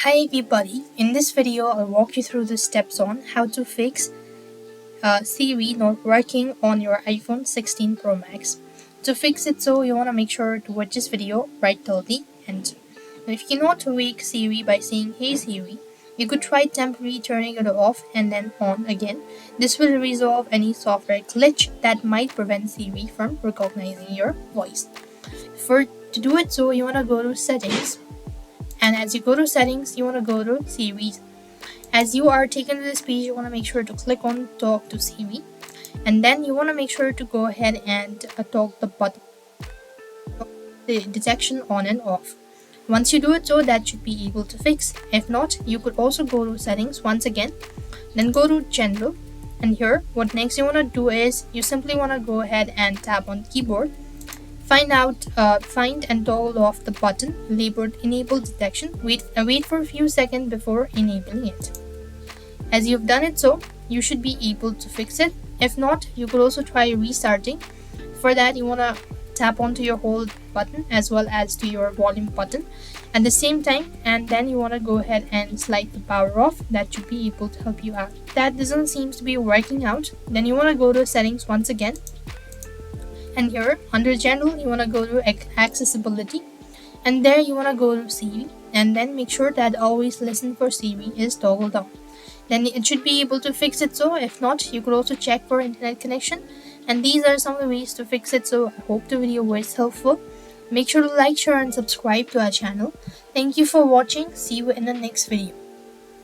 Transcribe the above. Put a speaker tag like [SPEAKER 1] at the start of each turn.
[SPEAKER 1] Hi everybody, in this video I'll walk you through the steps on how to fix Siri not working on your iPhone 16 Pro Max. To fix it, so you want to make sure to watch this video right till the end. Now, if you cannot wake Siri by saying Hey Siri, you could try temporarily turning it off and then on again. This will resolve any software glitch that might prevent Siri from recognizing your voice. To do it, so you want to go to Settings. And as you go to settings, you want to go to Siri. As you are taken to this page, you want to make sure to click on talk to Siri. And then you want to make sure to go ahead and talk the button, the detection on and off. Once you do it, so that should be able to fix. If not, you could also go to settings once again, then go to general. And here, what next you want to do is you simply want to go ahead and tap on keyboard. Find and toggle off the button labeled enable detection. Wait for a few seconds before enabling it. As you've done it, so you should be able to fix it. If not, you could also try restarting. For that, you want to tap onto your hold button as well as to your volume button at the same time, and then you want to go ahead and slide the power off. That should be able to help you out. That doesn't seem to be working out, then you want to go to settings once again. And here under general, you want to go to accessibility, and there you want to go to Siri, and then make sure that always listen for Siri is toggled on. Then it should be able to fix it. So if not, you could also check for internet connection. And these are some of the ways to fix it. So I hope the video was helpful. Make sure to like, share and subscribe to our channel. Thank you for watching. See you in the next video.